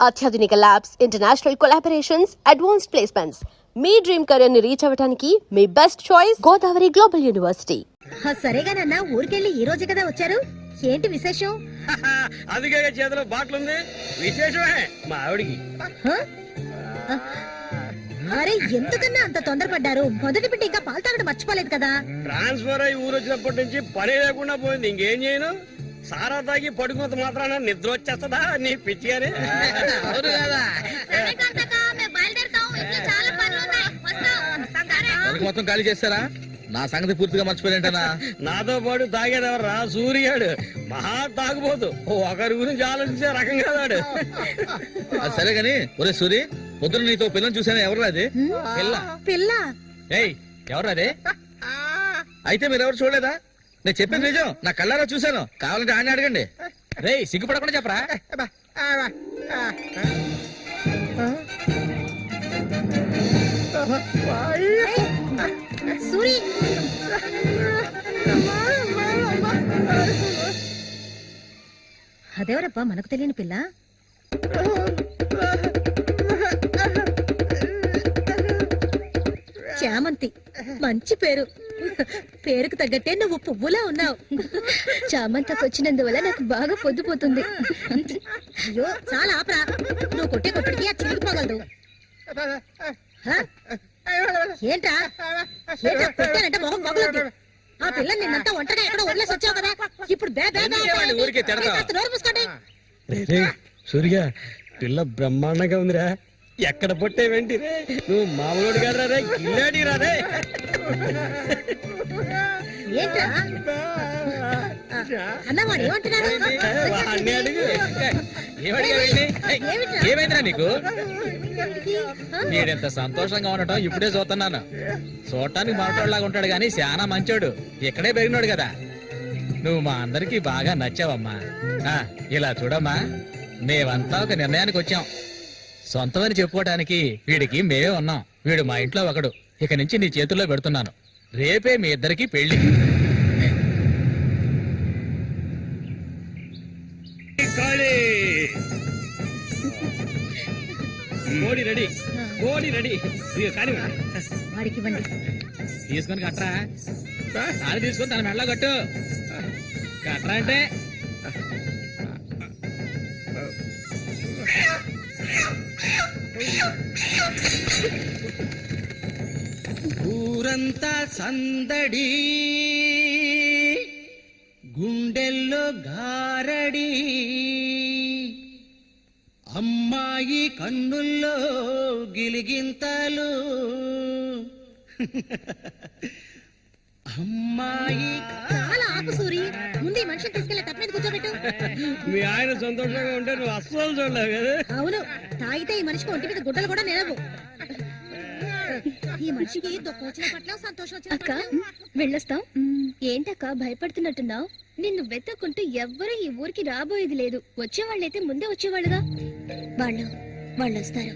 అత్యాధునిక labs, international collaborations, advanced placements. మీ dream career ని రీచ్ అవ్వడానికి మీ best choice Godavari Global University. సరేగా నాన్న, ఊరికెళ్ళి ఈ రోజే కదా వచ్చారు, ఏంటి విశేషం? అదిగే చేతిలో బాటిల్ ఉంది, విశేషమే మా ఆవిడికి. అరే ఎందుకన్నా అంత తొందరపడ్డారు? మొదటి బిడ్డ ఇంకా పాలు తాగడం మర్చిపోలేదు కదా. ట్రాన్స్ఫర్ అయ్యి ఊరు వచ్చినప్పటి నుంచి పని లేకుండా పోయింది. ఇంకేం చేయను, సారా తాగి పడుకున్నంత మాత్రాన నిద్ర వచ్చేస్తుందా నీ పిచ్చి అని. అవును కదా, మొత్తం ఖాళీ చేస్తారా? నా సంగతి పూర్తిగా మర్చిపోయింటనా? నాతో పాటు తాగేదెవర్రా? సూర్యాడు మహా తాగుపోతు, ఒకరి గురించి ఆలోచించే రకం కాదాడు. అది సరే గాని, ఒరే సూరి, పొద్దున నీతో పిల్లని చూసాను. ఎవరు అది? పిల్ల? ఏయ్, ఎవరు అది? అయితే మీరు ఎవరు చూడలేదా? నేను చెప్పేది నిజం, నా కళ్ళారా చూశాను. కావాలంటే ఆయన అడగండి. రే, సిగ్గుపడకుండా చెప్పరా? సూరి, అదేవరబ్బా మనకు తెలియని పిల్ల? చామంతి, మంచి పేరు. పేరుకు తగ్గట్టే నువ్వు పువ్వులా ఉన్నావు. చామంతకు వచ్చినందువల్ల నాకు బాగా పొద్దుపోతుంది. అయ్యో చాలా ఆపరా, నువ్వు కొట్టే కొట్టుడికి ఆ చిరిగిపోగలదు. ఏంట్రా కొట్టానంటే మొహం మొగలదు. ఆ పిల్లని నిన్నంతా ఒంటరిగా ఎక్కడో వదిలేసి వచ్చావు కదా, ఇప్పుడు నోరు మూసుకోండి. సూర్య, పిల్ల బ్రహ్మాండంగా ఉందిరా. ఎక్కడ పొట్టే వెంటి రే, నువ్వు మామూలు కాదురా రే, గిల్లాడి రా రే. ఏంట్రా అన్నవాడు ఏమంటున్నాడు? ఏమైందిరా నీకు? వీడెంత సంతోషంగా ఉండటం ఇప్పుడే చూస్తున్నాను. చూడటానికి మాట్లాడలాగా ఉంటాడు గాని చాలా మంచోడు. ఇక్కడే పెరిగినాడు కదా. నువ్వు మా అందరికి బాగా నచ్చావమ్మా. ఇలా చూడమ్మా, మేమంతా ఒక నిర్ణయానికి వచ్చాం. సొంతమని చెప్పుకోవడానికి వీడికి మేమే ఉన్నాం. వీడు మా ఇంట్లో ఒకడు. ఇక నుంచి నీ చేతుల్లో పెడుతున్నాను. రేపే మీ ఇద్దరికి పెళ్లి. కోడి రెడీ, కోడి రెడీ. కానీ వాడికి ఇవ్వండి. తీసుకొని కట్టరా, తాళి తీసుకొని తన మెడలో కట్టు. కట్టరా అంటే ఊరంతా సందడి, గుండెల్లో గారడి, అమ్మాయి కన్నుల్లో గిలిగింతలు. అమ్మాయి చాలా ఆపు సూరి, ముందు ఈ మనిషిని తీసుకెళ్ళి తప్ప మీద కూర్చోబెట్టు. మీ ఆయన సంతోషంగా ఉంటే నువ్వు అస్సలు చూడలేవు కదా. అవును, తాగితే ఈ మనిషికి ఒంటి మీద గుడ్డలు కూడా నిలవు. ఈ మనిషికి దుఃఖం వచ్చిన పట్ల సంతోషం వచ్చిన అక్క, వెళ్ళొస్తాం. ఏంటక్క భయపడుతున్నట్టున్నావు? నిన్ను వెతుక్కుంటూ ఎవ్వరూ ఈ ఊరికి రాబోయేది లేదు. వచ్చేవాళ్ళైతే ముందే వచ్చేవాళ్ళుగా. వాళ్ళు వస్తారు.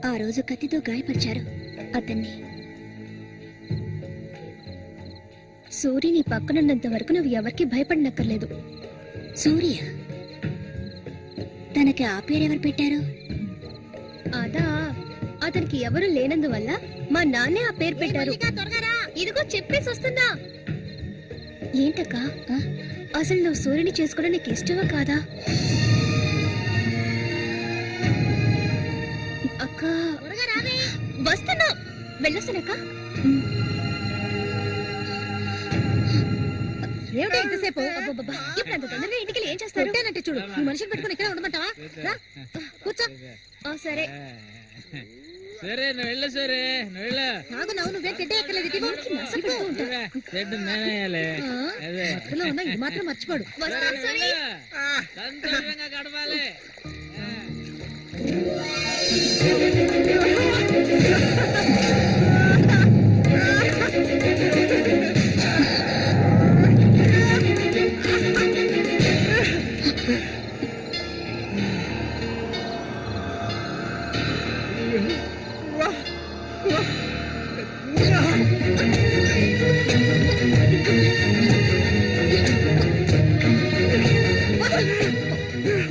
ఆ రోజు కత్తితో గాయపరిచారు అతన్ని. సూర్య నీ పక్కనున్నంత వరకు నువ్వు ఎవరికి భయపడనక్కర్లేదు. సూర్య తనకి ఆ పేరు ఎవరు పెట్టారు? అదా, అతనికి ఎవరు లేనందువల్ల మా నాన్నే ఆ పేరు పెట్టారు. ఇదిగో చెప్పేసి వస్తున్నా. ఏంటక్క, అసలు నువ్వు సూర్యుని చేసుకోవడం నీకు ఇష్టమా కాదా? అక్క వస్తున్నా, వెళ్ళొస్తానక్క. ఏమిటో ఇంతసేపు? ఇప్పుడు అంత తొందరగా ఇంటికి ఏం చేస్తారు? అంటే చూడు, ఈ మనిషిని పెట్టుకుని ఇక్కడ ఉండమంటావా? కూర్చో. సరే సరే, నువ్వు వెళ్ళు. సరే, నువ్వు వెళ్ళు. నాగు నువ్వే తిట్టే ఎక్కలేదు. ఈ మాత్రం మర్చిపోడు. సంతోషంగా గడపాలి.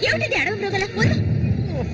ఏమిటి అడవి ఒరే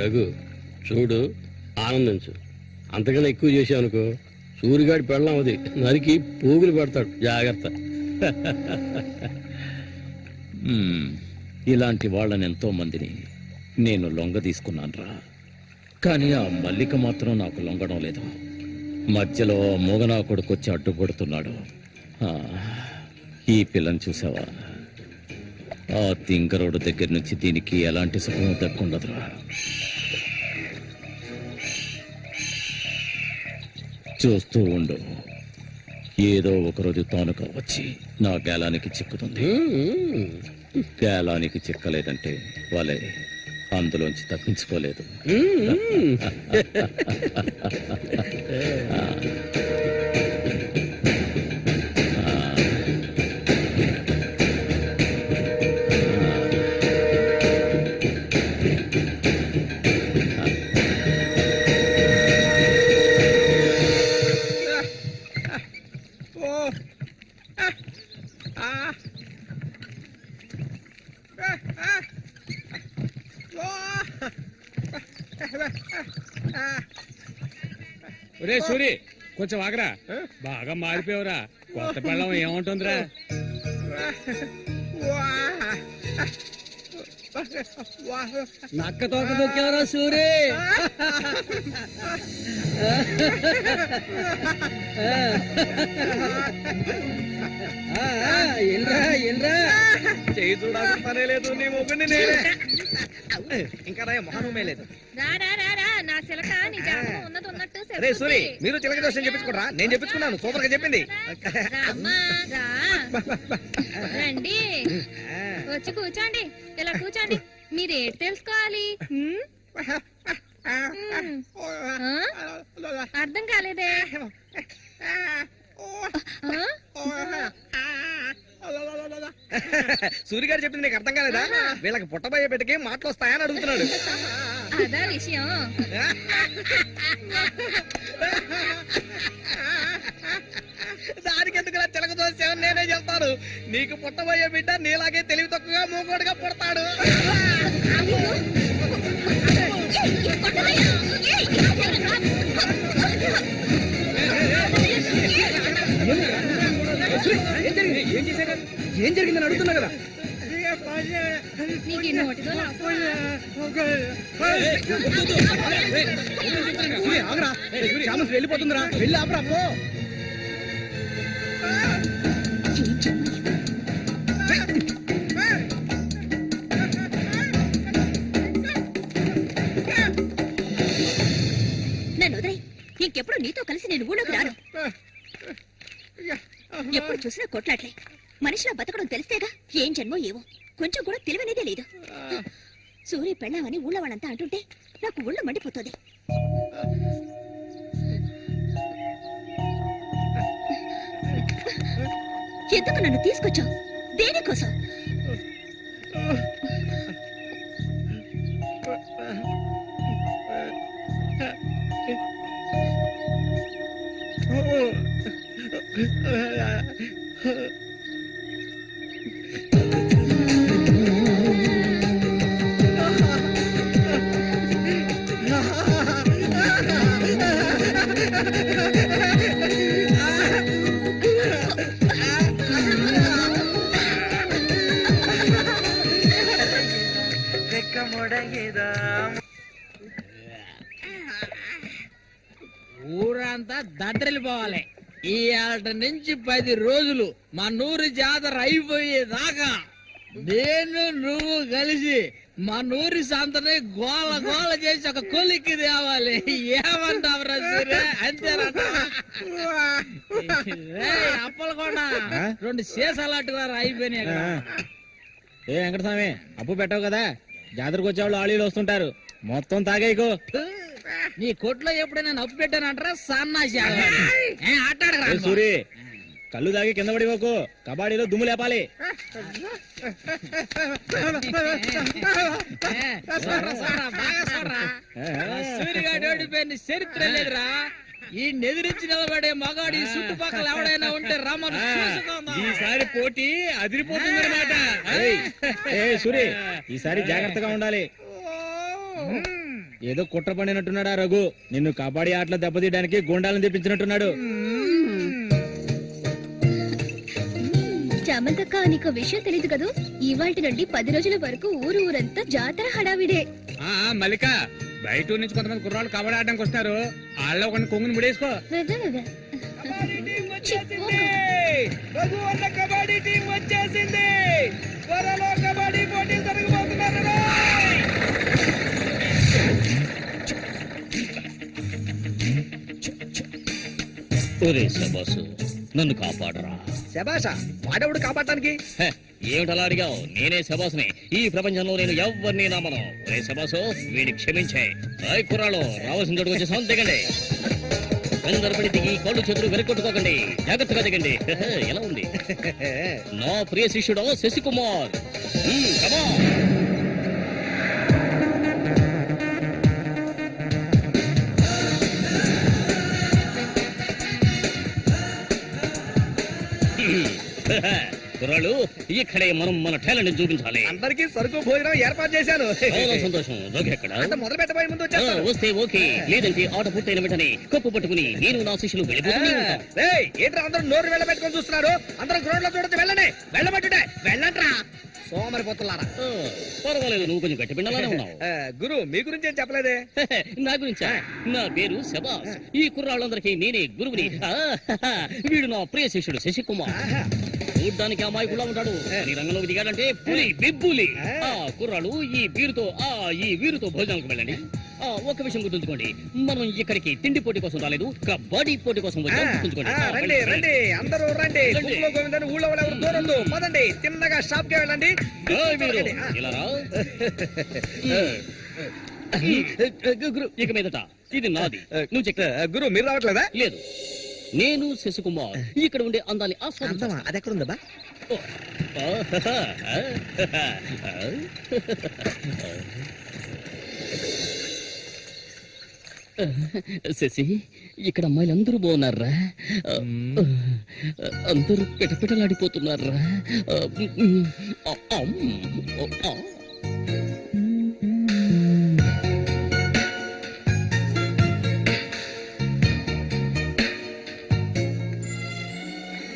రఘు చూడు, ఆనందించు. అంతకన్నా ఎక్కువ చేసావు అనుకో సూరిగాడి పెళ్ళం అది నరికి పోగులు పెడతాడు. జాగ్రత్త. ఇలాంటి వాళ్ళని ఎంతో మందిని నేను లొంగ తీసుకున్నానురా. కానీ ఆ మల్లిక మాత్రం నాకు లొంగడం లేదు. మధ్యలో మూగనా కొడుకొచ్చి అడ్డుపడుతున్నాడు. ఈ పిల్లని చూసావా? ఆ తింగరోడు దగ్గర నుంచి దీనికి ఎలాంటి సుఖం దక్కుండదురా. చూస్తూ ఉండు, ఏదో ఒకరోజు తాను వచ్చి నా గేలానికి చిక్కుతుంది. గేలానికి చిక్కలేదంటే వాళ్ళే అందులోంచి తప్పించుకోలేదు. ఒరే సూరి, కొంచెం ఆగరా. బాగా మారిపోయావురా. కొత్త పెళ్ళం ఏమంటుందిరా? నక్క తోక దొక్కేవరా సూరి. ఏంట్రా చేయి చూడాల్సిన లేదు. నీ మొగ్గుని నేనే. ఇంకా మొహమే లేదు. నా చిలక నీ జాతకం ఉన్నది ఉన్నట్టు అరే సూరి, మీరు చిలక దోషం చెప్పించుకోరా? నేను చెప్పించుకున్నాను. సూపర్ గా చెప్పింది. రండి, వచ్చి కూర్చోండి. ఇలా కూర్చోండి. మీరు ఏంటి తెలుసుకోవాలి? అర్థం కాలేదే? సూరి గారు చెప్పింది నీకు అర్థం కాలేదా? వీళ్ళకి పుట్టబోయే బిడ్డకి మాటలు వస్తాయని అడుగుతున్నాడు. అదా విషయం. దానికి ఎందుకు చిలక దోషం నేనే చెప్తాను. నీకు పుట్టబోయే బిడ్డ నీలాగే తెలివి తక్కువగా మూగోడుగా పుడతాడు. ఏం జరిగిందని అడుగుతున్నా కదా. నీకు ఈ నోటితో ఆగరా, వెళ్ళిపోతుందిరా. వెళ్ళి ఆపరా పో. ఇంకెప్పుడు నీతో కలిసి నేను ఊళ్ళోకి రాను. ఎప్పుడు చూసినా కొట్లాట్లే. మనిషిలా బతకడం తెలిస్తేగా. ఏం జన్మో ఏవో, కొంచెం కూడా తెలివనేదే లేదు. సూర్య పెళ్ళామని ఊళ్ళో వాళ్ళంతా అంటుంటే నాకు ఊళ్ళో మండిపోతుంది. ఎందుకు నన్ను తీసుకొచ్చావు? దేనికోసం? ఊరంతా దద్దరిల్లిపోవాలి. ఈ ఆట నుంచి 10 రోజులు మా నూరు జాతర అయిపోయేదాకా నేను నువ్వు కలిసి మా నూరి సంతని గోల గోల చేసి ఒక కొలిక్కి తేవాలి. ఏమంటావురా సరే? అంతేనంట. అప్పలకొండ 2 సీసాలు అట్టుకున్నారు, అయిపోయినాయి. ఏ వెంకటస్వామి, అప్పు పెట్టావు కదా, జాతరకు వచ్చేవాళ్ళు ఆళీలు వస్తుంటారు, మొత్తం తాగేయకు. నీ కొట్లో ఎప్పుడైనా నప్పు పెట్టానంటారా? సన్నాసి ఏ సూరి, కళ్ళు తాగి కింద పడిపోకు, కబాడీలో దుమ్ము లేపాలి. సూర్యగాడు ఓడిపోయిన చరిత్ర లేదురా. ఈ నెదిరించి నిలబడే మగాడు ఈ చుట్టుపక్కల ఎవడైనా ఉంటే రమ్మను. ఈసారి పోటీ అదిరిపోతుందన్నమాట. ఏ సూరి, ఈసారి జాగ్రత్తగా ఉండాలి. ఏదో కుట్ర పండినట్టున్నాడా రఘు, నిన్ను కబడ్డీ ఆటలో దెబ్బతీయడానికి గుండాలను తెప్పించినట్టున్నాడు. చామంతక్క, నీకు విషయం తెలీదు కదూ, ఇవాటి నుండి 10 రోజుల వరకు ఊరంతా జాతర హడావిడే. మల్లిక, బయట ఊరు నుంచి కొంతమంది కుర్రాళ్ళు కబడ్డీ ఆడడానికి వస్తారు, వాళ్ళ కొన్ని కొంగుని ముడేసుకో. కబడ్డీ టీం వచ్చేసింది. త్వరలో కబడ్డీ పోటీ జరగబోతున్నారు. ఒరే శబాసు, నన్ను కాపాడరా. శబాష, వాడెవడు కాపాడటానికి? ఏమిటలా అడిగావు? నేనే శబాసుని. ఈ ప్రపంచంలో నేను ఎవరిని నమ్మను. ఒరే శబాసు, వీడిని క్షమించే. కుర్రాళ్ళు రావాల్సిన చోటుకు వచ్చేసాం, దిగండి. అందరపడి దిగి కాళ్ళు చేతులు వెనకొట్టుకోకండి, జాగ్రత్తగా దిగండి. ఎలా ఉంది నా ప్రియ శిష్యుడు శశికుమార్? కమా. కుర్రాళ్ళు, ఇక్కడే మనం మన టాలెంట్ చూపించాలి. అందరికీ సరుకు భోజనం ఏర్పాటు చేశాను. చాలా సంతోషం. ఎక్కడ మొదలు పెట్టబోయే ముందు వచ్చేస్తాను. వస్తే ఓకే, లేదంటే ఆట పూర్తయిన వెంటనే కప్పు పట్టుకుని నేను నా శిష్యులు వెళ్ళిపోతూనే ఉంటాం. ఏంట్రా అందరూ నోరు వెళ్ళబెట్టుకొని చూస్తున్నారు? అందరూ గ్రౌండ్ లో చూడొచ్చు, వెళ్ళండి. వెళ్ళబెట్టుటే వెళ్ళంట్రా సోమరిపోతున్నారా. పర్వాలేదు, నువ్వు కొంచెం గట్టి పిండాలనే ఉన్నావు. గురు, మీ గురించి ఏం చెప్పలేదే? నా గురించా? నా పేరు శబాస్. ఈ కుర్రాళ్ళందరికీ నేనే గురువుని. వీడు నా ప్రియ శిష్యుడు శశికుమార్. చూడ్డానికి అమాయకులా ఉంటాడు, నీ రంగంలోకి దిగాడంటే పులి బిబ్బులి. కుర్రాళ్ళు, ఈ వీరుతో భోజనాలకు వెళ్ళండి. ఒక విషయం గుర్తుంచుకోండి, మనం ఇక్కడికి తిండి పోటీ కోసం రాలేదు, కబడ్డీ పోటీ కోసం వచ్చాం. రండి రండి, అందరూ రండి. గోవిందని ఊళ్ళో ఎవరు దూరందు పదండి, తిన్నగా షాప్ కి వెళ్ళండి. ఇలా రా. ఇక మీదట ఇది నాది. నువ్వు చెక్. గురు, మీరు రావట్లేదా? లేదు, నేను శశికుమార్ ఇక్కడ ఉండే అందాన్ని ఆస్వాదించా. అది ఎక్కడ ఉందా? శశి, ఇక్కడ అమ్మాయిలు అందరూ బాగున్నారా? అందరూ పిటపిటలాడిపోతున్నారా?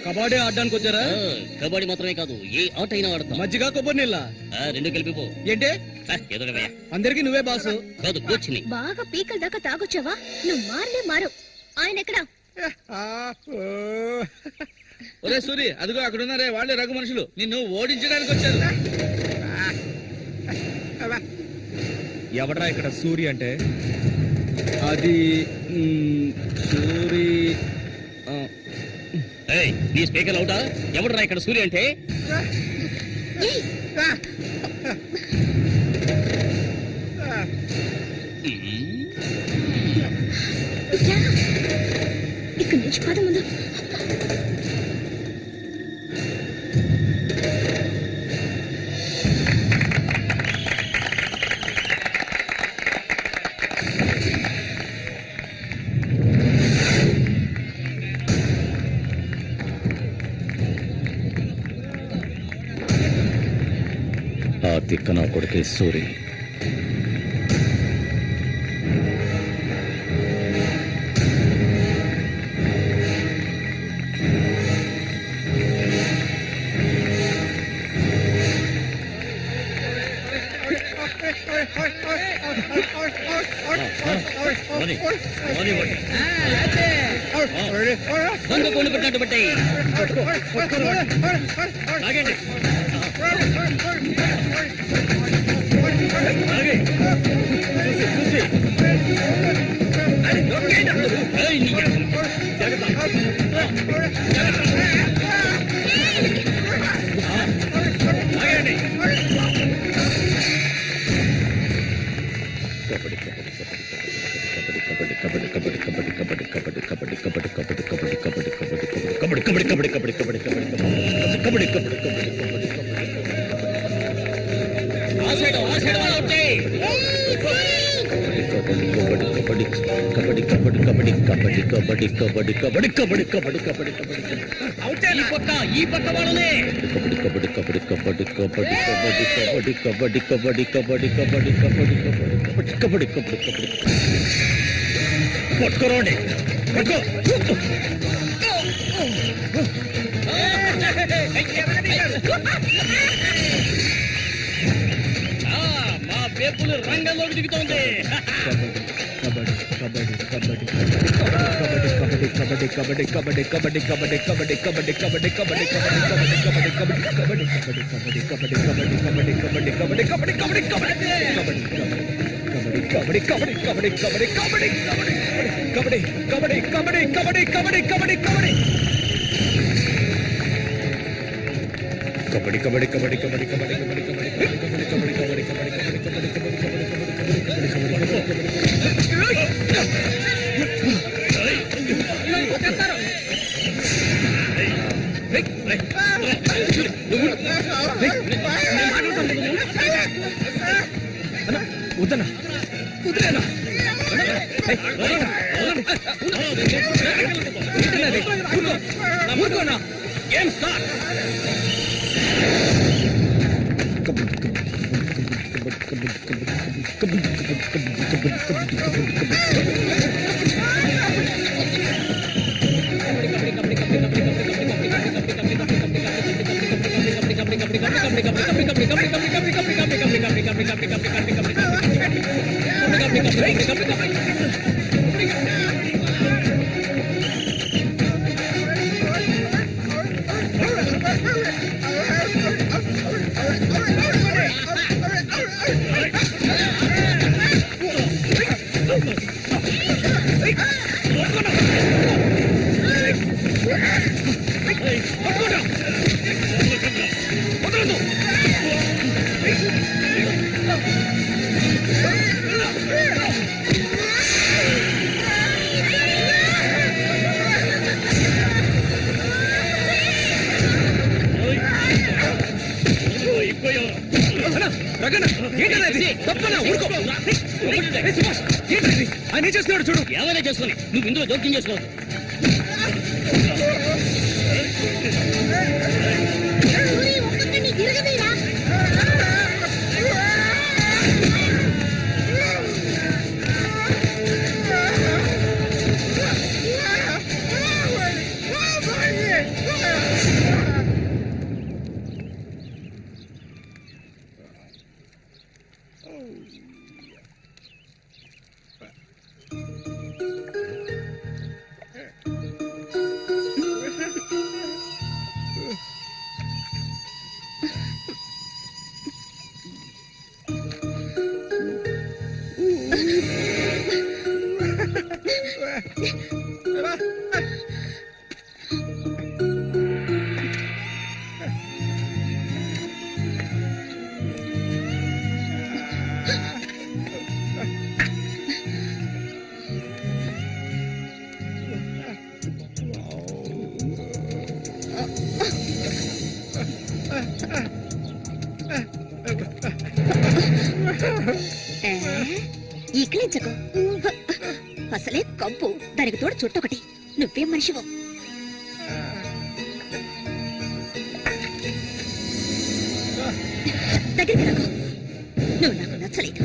కబడ్డీ ఆడడానికి వచ్చారా? కబడ్డీ మాత్రమే కాదు, ఏ ఆట అయినా ఆడతాం. మజ్జిగ కొబ్బరి నీళ్ళ 2 కలిపిపో. ఏంటే? ఏదో అందరికి నువ్వే బాసు కాదు, కూర్చుని. బాగా పీకల దాకా తాగొచ్చావా? నువ్వు మారు. ఆయన ఎక్కడా? ఒరే సూరి, అదిగో అక్కడ ఉన్నారే, వాళ్ళే రఘు మనుషులు, నిన్ను ఓడించడానికి వచ్చారు. ఎవడరా ఇక్కడ సూరి అంటే? అది సూరి నీ స్పీకర్ అవుతా ఎవడరా ఇక్కడ సూర్య అంటే ఇక్కడ నుంచి పద ముందు. ఆ తిక్క నా కొడుకే సూరి. దొంగ కొండు పెట్టినట్టు పెట్టాయి ఈ పక్క వాళ్ళనే కబడ్డీ కబడ్డీ కబడ్డీ కబడ్డీ కబడ్డీ కబడ్డీ కబడ్డీ కబడ్డీ కబడ్డీ కబడ్డీ కబడ్డీ కబడ్డీ కబడ్డీ కబడ్డీ కబడ్డీ పట్టుకోరండి పట్టుకో మా పేపులు రంగంలోకి దిగుతోంది ఏం సార్ ఆయన చేస్తున్నాడు చూడు ఏమైనా చేసుకుని నువ్వు ఇందులో జోక్యం చేసుకోవద్దు ఇక్కిలించకు. అసలే కంపు, దానికి తోడు చుట్టొకటి. నువ్వేం మనిషివు? దగ్గరికి రాకు. నువ్వు నాకు నచ్చలేదు.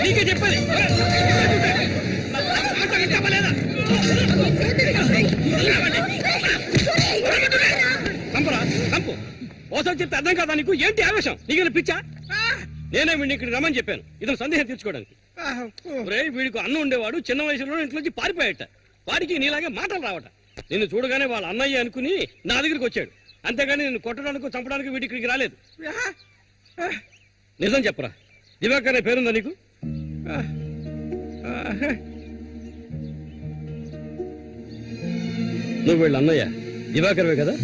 నీకే చెప్పాలి. చంపరా చంపు. ఓసారి చెప్తే అర్థం కాదా నీకు? ఏంటి ఆవేశం? నీకు పిచ్చా? నేనే వీడిని ఇక్కడ రమ్మని చెప్పాను ఇతను సందేహం తీర్చుకోవడానికి. వీడికి అన్నం ఉండేవాడు, చిన్న వయసులో ఇంట్లోంచి పారిపోయాట. వాడికి నీలాగే మాటలు రావట. నిన్ను చూడగానే వాళ్ళ అన్నయ్య అనుకుని నా దగ్గరికి వచ్చాడు. అంతేగాని నిన్ను కొట్టడానికి చంపడానికి వీడి ఇక్కడికి రాలేదు. నిజం చెప్పరా, దివాకర్ అనే పేరుందా నీకు? నువ్వు వీళ్ళ అన్నయ్య దివాకర్వే కదా?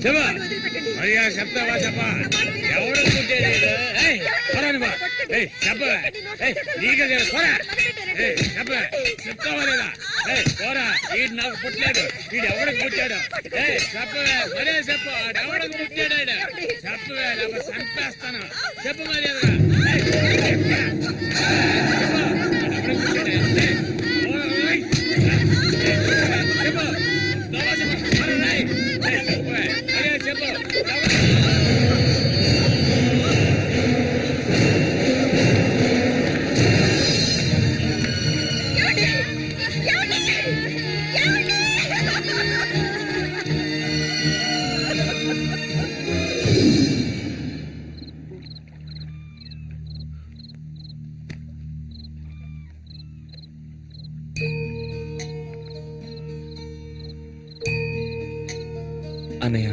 చెప్పా అయ్యా, చెప్తావా? చెప్పా. ఎవరు చెప్తావా లేదా? పోరా, వీడు నాకు పుట్టలేదు. వీడు ఎవరికి పుట్టాడు? చెప్పవే, మరే చెప్పు. ఎవరికి పుట్టాడు? చెప్పవే, చంపేస్తాను. చెప్పు మరి. అన్నయ్య,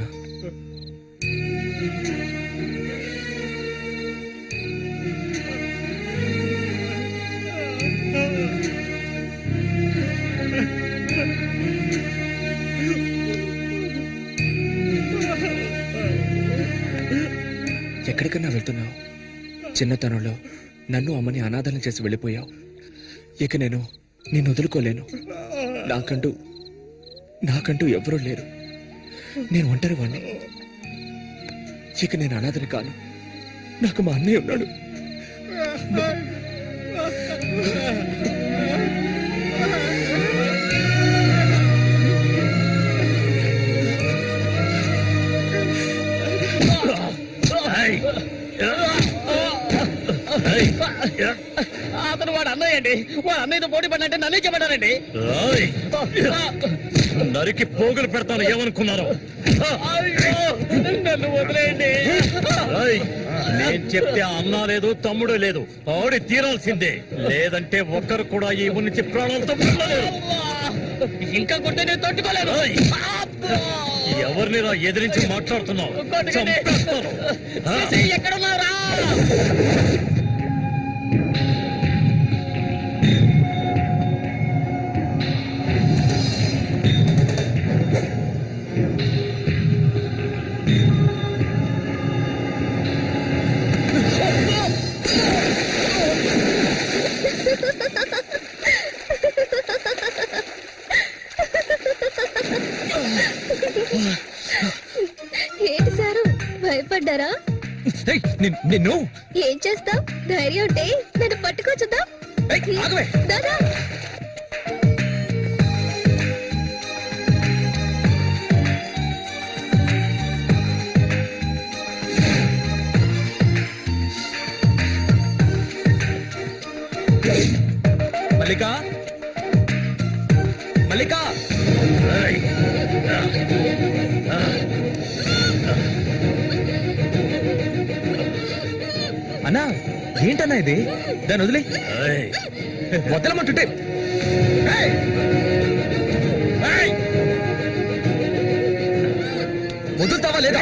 ఎక్కడికన్నా వెళ్తున్నావు? చిన్నతనంలో నన్ను అమ్మని అనాథలను చేసి వెళ్ళిపోయావు. ఇక నేను నిన్ను వదులుకోలేను. నాకంటూ ఎవరూ లేరు. నేను ఒంటరి వాణ్ణి. ఇక నేను అనాథని కాను. నాకు మా అన్నయ్య ఉన్నాడు. అతను వాడు అన్నయ్య అండి. వాడు అన్నయ్యతో పోటీ పడినంటే నన్నే చెప్పాడండి. నరికి పోగులు పెడతాను ఏమనుకున్నారు? నన్ను వదిలేయండి. నేను చెప్తే అన్నా లేదు, తమ్ముడు లేదు. ఆడి తీరాల్సిందే. లేదంటే ఒక్కరు కూడా ఈ ఊరి నుంచి ప్రాణాలతో ఇంకా కొట్టే నేను తట్టుకోలేను. ఎవరిని రా ఎదిరించి మాట్లాడుతున్నావు? చంపేస్తాను. ఎక్కడున్నారా? ఏంటి సారు, భయపడ్డారా? నిన్ను ఏం చేస్తావ్? ధైర్యం ఉంటే నన్ను పట్టుకోవచ్చుదా? దాదా, మల్లిక, మల్లిక అన్నా ఏంటన్నా ఇది దాన్ని వదిలే వదలమంటుంటే వదులుతావా లేదా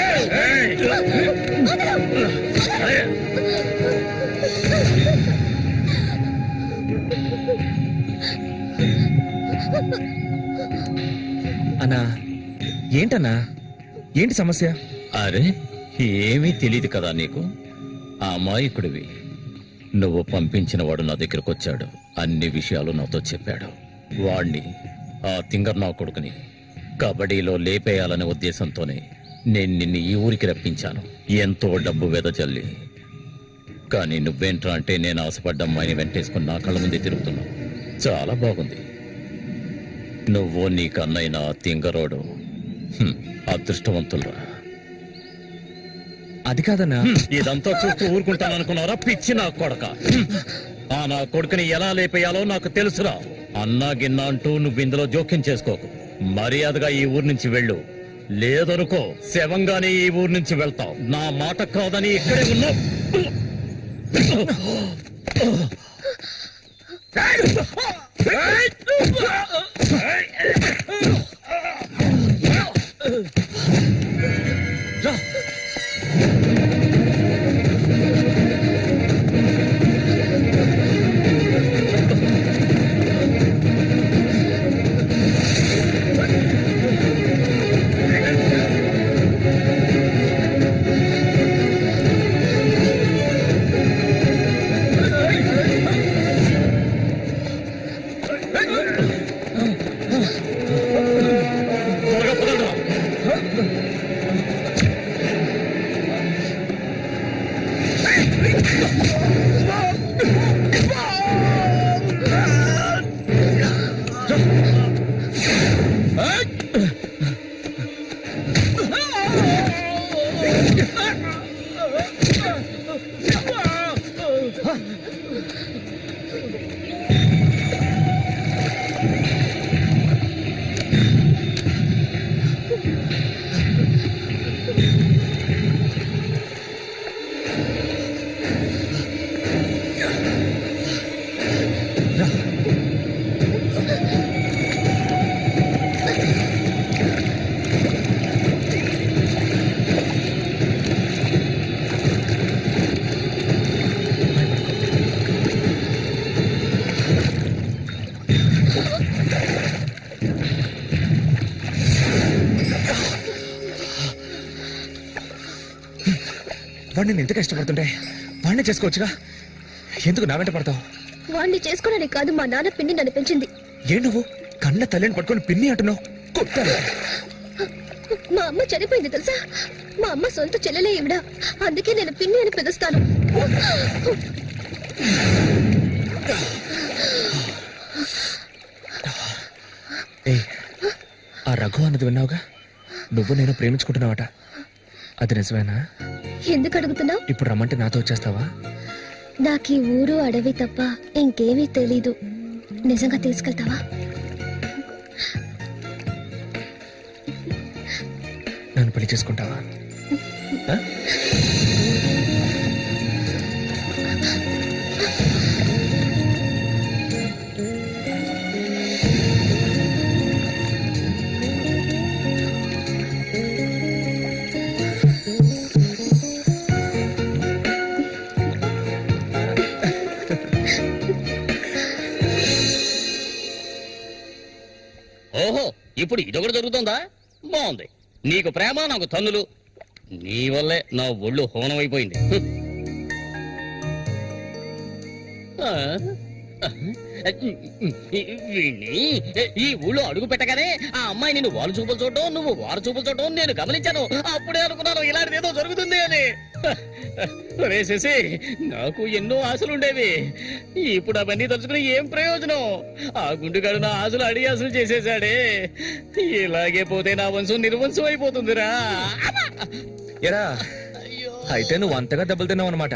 అన్నా ఏంటన్నా ఏంటి సమస్య? అరే ఏమీ తెలియదు కదా నీకు. ఆ అమాయకుడివి. నువ్వు పంపించిన వాడు నా దగ్గరకు వచ్చాడు, అన్ని విషయాలు నాతో చెప్పాడు. వాణ్ణి, ఆ తింగర్ నా కొడుకుని కబడ్డీలో లేపేయాలనే ఉద్దేశంతోనే నేను నిన్ను ఈ ఊరికి రప్పించాను, ఎంతో డబ్బు వెదజల్లి. కానీ నువ్వేంట్రా అంటే నేను ఆశపడ్డ అమ్మాయిని వెంటేసుకుని నా కళ్ళ ముందే తిరుగుతున్నావు. చాలా బాగుంది. నువ్వు నీ కన్నైన తింగరోడు అదృష్టవంతులరా. అది కాదన్నా. ఇదంతా చూస్తూ ఊరుకుంటాననుకున్నారా పిచ్చి నా కొడక? ఆ నా కొడుకుని ఎలా లేపేయాలో నాకు తెలుసురా. అన్నా గిన్నా అంటూ నువ్వు ఇందులో జోక్యం చేసుకోకు. మర్యాదగా ఈ ఊరు నుంచి వెళ్ళు, లేదనుకో శవంగానే ఈ ఊరు నుంచి వెళ్తావు. నా మాట కాదని ఇక్కడే ఉన్నావు. వాడిని నేను ఎంత కష్టపడుతుంటే వాడిని చేసుకోవచ్చుగా, ఎందుకు నా వెంట పడతావు? వాణ్ణి చేసుకోవడానికి కాదు, మా నాన్న పిండి నన్ను పెంచింది. ఏ నువ్వు కన్న తల్లిని పట్టుకొని పిన్ని అంటున్నావు? కొట్టాలి. మా అమ్మ చనిపోయింది తెలుసా? మా అమ్మ సొంత చెల్లెలే ఈవిడ, అందుకే నేను పిన్ని అని పిలుస్తాను. ఆ రఘు అన్నది విన్నావుగా? నువ్వు నేను ప్రేమించుకుంటున్నావట, అది నిజమేనా? ఎందుకు అడుగుతున్నావు? ఇప్పుడు రమ్మంటే నాతో వచ్చేస్తావా? నాకు ఈ ఊరు అడవి తప్ప ఇంకేమీ తెలీదు. నిజంగా తీసుకెళ్తావా? నన్ను పెళ్లి చేసుకుంటావా? ఓహో, ఇప్పుడు ఇదొకటి జరుగుతుందా? బాగుంది. నీకు ప్రేమ, నాకు తన్నులు. నీ వల్లే నా ఒళ్ళు హోనమైపోయింది. వీణ్ణి ఈ ఊళ్ళో అడుగు పెట్టగానే ఆ అమ్మాయి నిన్ను వారు చూపులు చూడటం, నువ్వు వారు చూపులు చూడటం నేను గమనించాను. అప్పుడే అనుకున్నాను ఇలాంటిది ఏదో జరుగుతుంది అని. వేసేసి నాకు ఎన్నో ఆశలుండేవి. ఇప్పుడు అవన్నీ తలుచుకుని ఏం ప్రయోజనం? ఆ గుండుగాడు నా ఆశలు అడి ఆశలు చేసేసాడే. ఇలాగే పోతే నా వంశం నిర్వంశం అయిపోతుందిరా. ఎరా, అయితే నువ్వు అంతగా దెబ్బలు తిన్నావు అనమాట.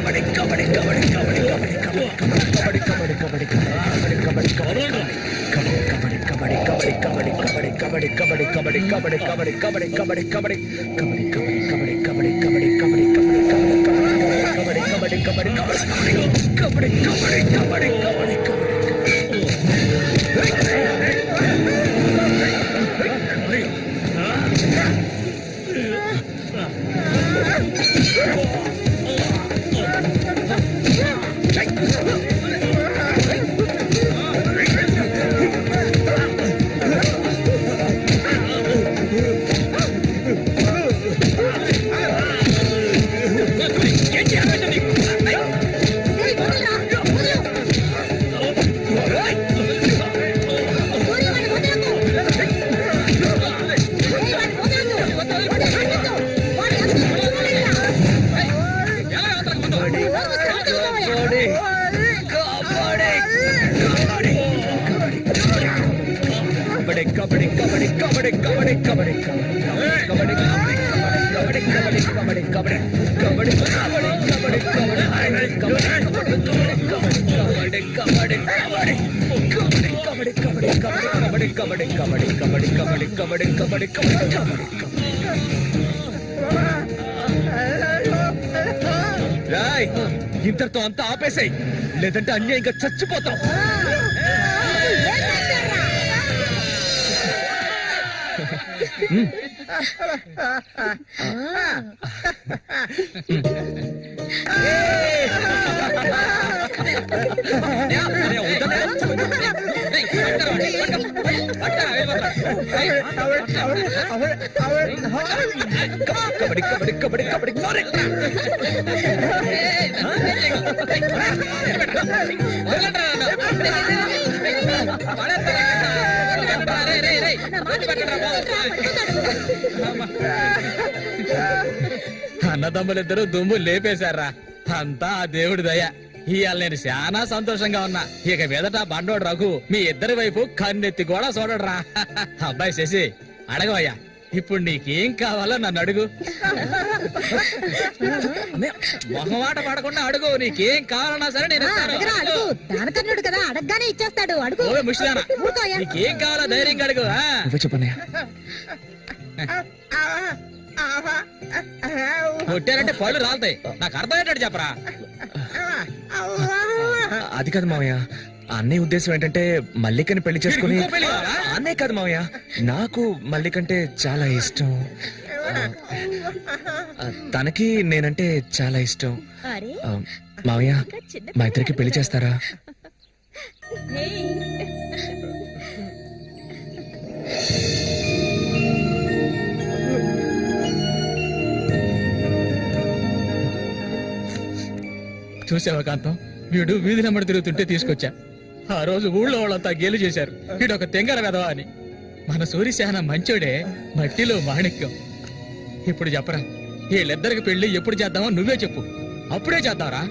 కబడ్డీ కబడ్డీ కబడ్డీ కబడ్డీ కబడ్డీ కబడ్డీ కబడ్డీ కబడ్డీ కబడ్డీ కబడ్డీ కబడ్డీ కబడ్డీ రాయ్ ఇంతటితో అంతా ఆపేసాయి లేదంటే అన్యాయంగా చచ్చిపోతాం కబడ్డీ కబడ్డీ కబడ్డీ కబడ్డీ అన్నదమ్ములిద్దరూ దుమ్ము లేపేశారా అంతా ఆ దేవుడి దయ ఇవాళ నేను చాలా సంతోషంగా ఉన్నా ఇక మీదట బండోడు రఘు మీ ఇద్దరి వైపు కన్నెత్తి కూడా చూడడురా అబ్బాయి శశి అడగవయ్యా ఇప్పుడు నీకేం కావాలో నన్ను అడుగు మొహమాట పడకుండా అడుగు నీకేం కావాలన్నా సరే నేను ఇస్తాను. దానకర్ణుడు కదా అడగగానే ఇచ్చేస్తాడు అడుగు ఓ ముష్టిదానా, ఊరుకోయ్యా. నీకేం కావాలో ధైర్యంగా అడుగు ఆ? చెప్పన్నయ్య కొట్టారంటే పళ్ళు రాలుతాయి నాకు అర్థమయ్యేటట్టు చెప్పరా. అది కాదు మావయ్య అన్నయ్య ఉద్దేశం ఏంటంటే మల్లికని పెళ్లి చేసుకుని ఇంకో పెళ్లి కావాలా? అన్నయ్య కాదు మావయ్య నాకు మల్లికంటే చాలా ఇష్టం తనకి నేనంటే చాలా ఇష్టం అరే మావయ్య మా ఇద్దరికి పెళ్లి చేస్తారా చూసావా కాంతం వీడు వీధి నెమ్మడి తిరుగుతుంటే తీసుకొచ్చా ఆ రోజు ఊళ్ళో వాళ్ళంతా గేలు చేశారు వీడు ఒక తెంగర వెదవా అని. మన సూర్యశాన మంచోడే మట్టిలో మాణిక్యం. ఇప్పుడు చెప్పరా వీళ్ళిద్దరికి పెళ్లి ఎప్పుడు చేద్దామో నువ్వే చెప్పు అప్పుడే చేద్దాంరా.